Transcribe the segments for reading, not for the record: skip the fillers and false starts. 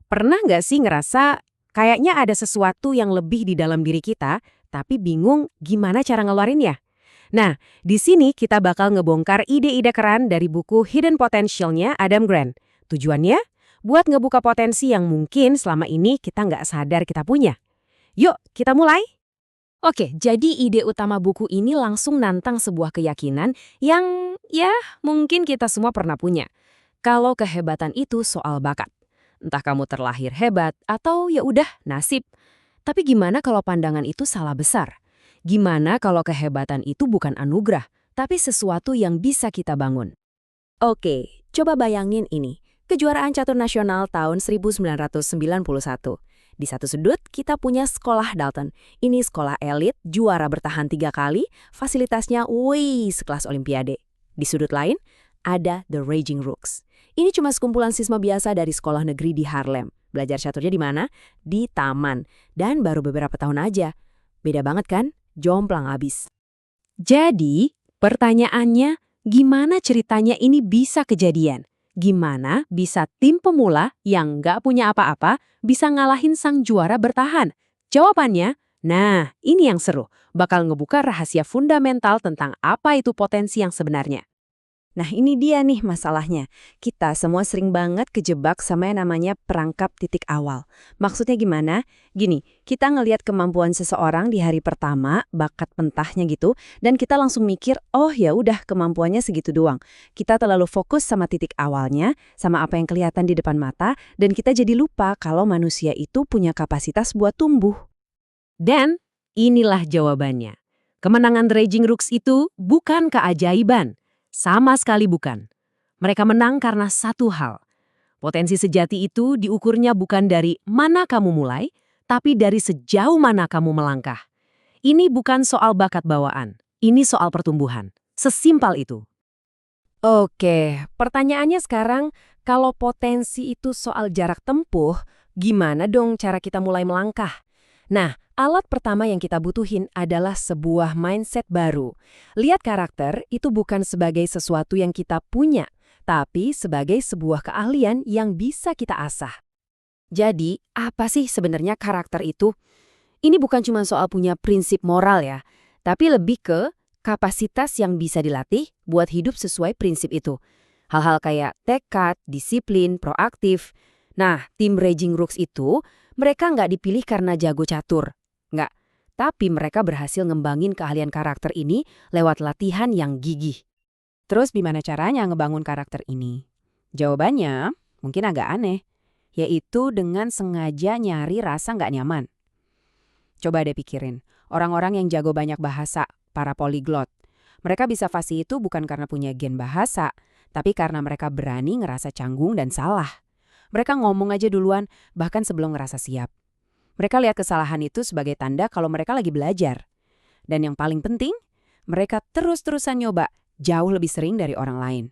Pernah nggak sih ngerasa kayaknya ada sesuatu yang lebih di dalam diri kita, tapi bingung gimana cara ngeluarinnya? Nah, di sini kita bakal ngebongkar ide-ide keren dari buku Hidden Potential-nya Adam Grant. Tujuannya? Buat ngebuka potensi yang mungkin selama ini kita nggak sadar kita punya. Yuk, kita mulai! Oke, jadi ide utama buku ini langsung nantang sebuah keyakinan yang mungkin kita semua pernah punya. Kalau kehebatan itu soal bakat. Entah kamu terlahir hebat atau ya udah nasib. Tapi gimana kalau pandangan itu salah besar? Gimana kalau kehebatan itu bukan anugerah, tapi sesuatu yang bisa kita bangun? Oke, coba bayangin ini. Kejuaraan catur nasional tahun 1991. Di satu sudut, kita punya sekolah Dalton. Ini sekolah elit, juara bertahan 3 kali, fasilitasnya sekelas olimpiade. Di sudut lain, ada The Raging Rooks. Ini cuma sekumpulan siswa biasa dari sekolah negeri di Harlem. Belajar caturnya di mana? Di taman. Dan baru beberapa tahun aja. Beda banget kan? Jomplang abis. Jadi, pertanyaannya, gimana ceritanya ini bisa kejadian? Gimana bisa tim pemula yang nggak punya apa-apa bisa ngalahin sang juara bertahan? Jawabannya, nah ini yang seru. Bakal ngebuka rahasia fundamental tentang apa itu potensi yang sebenarnya. Nah ini dia nih masalahnya. Kita semua sering banget kejebak sama yang namanya perangkap titik awal. Maksudnya gimana? Gini, kita ngelihat kemampuan seseorang di hari pertama, bakat pentahnya gitu, dan kita langsung mikir, oh ya udah kemampuannya segitu doang. Kita terlalu fokus sama titik awalnya, sama apa yang kelihatan di depan mata, dan kita jadi lupa kalau manusia itu punya kapasitas buat tumbuh. Dan inilah jawabannya. Kemenangan The Raging Rooks itu bukan keajaiban. Sama sekali bukan. Mereka menang karena satu hal. Potensi sejati itu diukurnya bukan dari mana kamu mulai, tapi dari sejauh mana kamu melangkah. Ini bukan soal bakat bawaan, ini soal pertumbuhan. Sesimpel itu. Oke, pertanyaannya sekarang, kalau potensi itu soal jarak tempuh, gimana dong cara kita mulai melangkah? Nah, alat pertama yang kita butuhin adalah sebuah mindset baru. Lihat karakter itu bukan sebagai sesuatu yang kita punya, tapi sebagai sebuah keahlian yang bisa kita asah. Jadi, apa sih sebenarnya karakter itu? Ini bukan cuma soal punya prinsip moral ya, tapi lebih ke kapasitas yang bisa dilatih buat hidup sesuai prinsip itu. Hal-hal kayak tekad, disiplin, proaktif. Nah, tim Raging Rooks itu mereka nggak dipilih karena jago catur. Nggak. Tapi mereka berhasil ngembangin keahlian karakter ini lewat latihan yang gigih. Terus gimana caranya ngebangun karakter ini? Jawabannya mungkin agak aneh. Yaitu dengan sengaja nyari rasa nggak nyaman. Coba deh pikirin. Orang-orang yang jago banyak bahasa, para poliglot. Mereka bisa fasih itu bukan karena punya gen bahasa, tapi karena mereka berani ngerasa canggung dan salah. Mereka ngomong aja duluan, bahkan sebelum ngerasa siap. Mereka lihat kesalahan itu sebagai tanda kalau mereka lagi belajar. Dan yang paling penting, mereka terus-terusan nyoba, jauh lebih sering dari orang lain.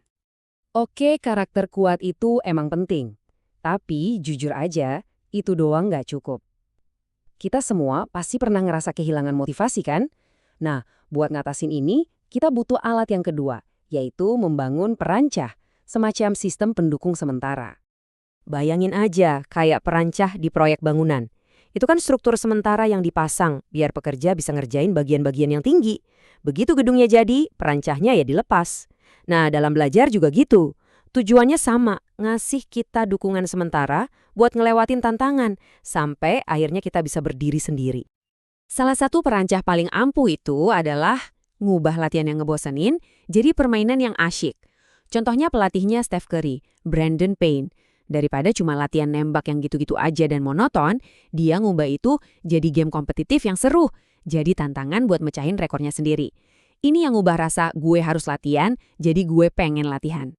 Oke, karakter kuat itu emang penting. Tapi jujur aja, itu doang nggak cukup. Kita semua pasti pernah ngerasa kehilangan motivasi kan? Nah, buat ngatasin ini, kita butuh alat yang kedua, yaitu membangun perancah, semacam sistem pendukung sementara. Bayangin aja kayak perancah di proyek bangunan. Itu kan struktur sementara yang dipasang biar pekerja bisa ngerjain bagian-bagian yang tinggi. Begitu gedungnya jadi, perancahnya ya dilepas. Nah, dalam belajar juga gitu. Tujuannya sama, ngasih kita dukungan sementara buat ngelewatin tantangan, sampai akhirnya kita bisa berdiri sendiri. Salah satu perancah paling ampuh itu adalah ngubah latihan yang ngebosenin jadi permainan yang asyik. Contohnya pelatihnya Steph Curry, Brandon Payne. Daripada cuma latihan nembak yang gitu-gitu aja dan monoton, dia ngubah itu jadi game kompetitif yang seru. Jadi tantangan buat mecahin rekornya sendiri. Ini yang ngubah rasa gue harus latihan, jadi gue pengen latihan.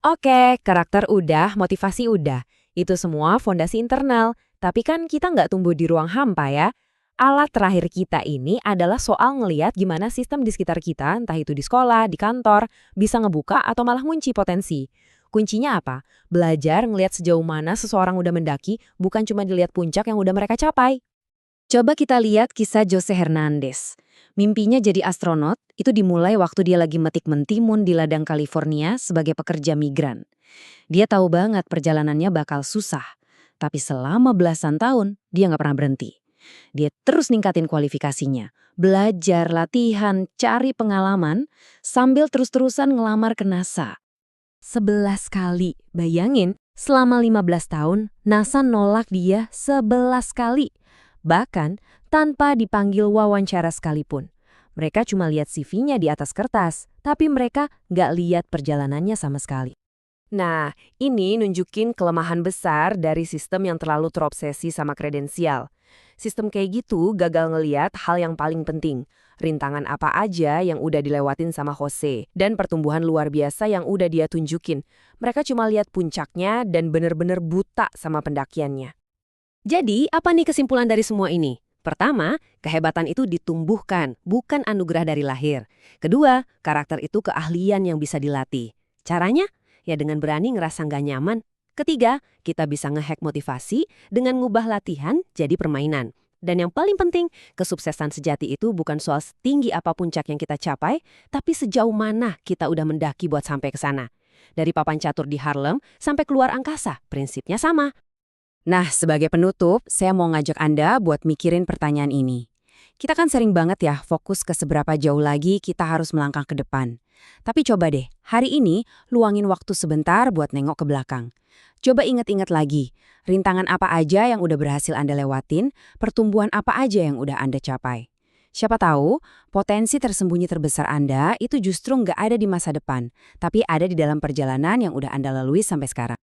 Oke, karakter udah, motivasi udah. Itu semua fondasi internal. Tapi kan kita nggak tumbuh di ruang hampa ya. Alat terakhir kita ini adalah soal ngeliat gimana sistem di sekitar kita, entah itu di sekolah, di kantor, bisa ngebuka atau malah ngunci potensi. Kuncinya apa? Belajar ngelihat sejauh mana seseorang udah mendaki, bukan cuma dilihat puncak yang udah mereka capai. Coba kita lihat kisah Jose Hernandez. Mimpinya jadi astronot itu dimulai waktu dia lagi metik mentimun di ladang California sebagai pekerja migran. Dia tahu banget perjalanannya bakal susah. Tapi selama belasan tahun, dia nggak pernah berhenti. Dia terus ningkatin kualifikasinya, belajar, latihan, cari pengalaman, sambil terus-terusan ngelamar ke NASA. 11 kali, bayangin, selama 15 tahun, NASA nolak dia 11 kali. Bahkan, tanpa dipanggil wawancara sekalipun. Mereka cuma lihat CV-nya di atas kertas, tapi mereka nggak lihat perjalanannya sama sekali. Nah, ini nunjukin kelemahan besar dari sistem yang terlalu terobsesi sama kredensial. Sistem kayak gitu gagal ngeliat hal yang paling penting, rintangan apa aja yang udah dilewatin sama Jose, dan pertumbuhan luar biasa yang udah dia tunjukin. Mereka cuma lihat puncaknya dan bener-bener buta sama pendakiannya. Jadi, apa nih kesimpulan dari semua ini? Pertama, kehebatan itu ditumbuhkan, bukan anugerah dari lahir. Kedua, karakter itu keahlian yang bisa dilatih. Caranya? Ya dengan berani ngerasa nggak nyaman. Ketiga, kita bisa ngehack motivasi dengan ngubah latihan jadi permainan. Dan yang paling penting, kesuksesan sejati itu bukan soal setinggi apa puncak yang kita capai, tapi sejauh mana kita udah mendaki buat sampai ke sana. Dari papan catur di Harlem sampai keluar angkasa, prinsipnya sama. Nah, sebagai penutup, saya mau ngajak Anda buat mikirin pertanyaan ini. Kita kan sering banget ya fokus ke seberapa jauh lagi kita harus melangkah ke depan. Tapi coba deh, hari ini luangin waktu sebentar buat nengok ke belakang. Coba ingat-ingat lagi, rintangan apa aja yang udah berhasil Anda lewatin, pertumbuhan apa aja yang udah Anda capai. Siapa tahu, potensi tersembunyi terbesar Anda itu justru nggak ada di masa depan, tapi ada di dalam perjalanan yang udah Anda lalui sampai sekarang.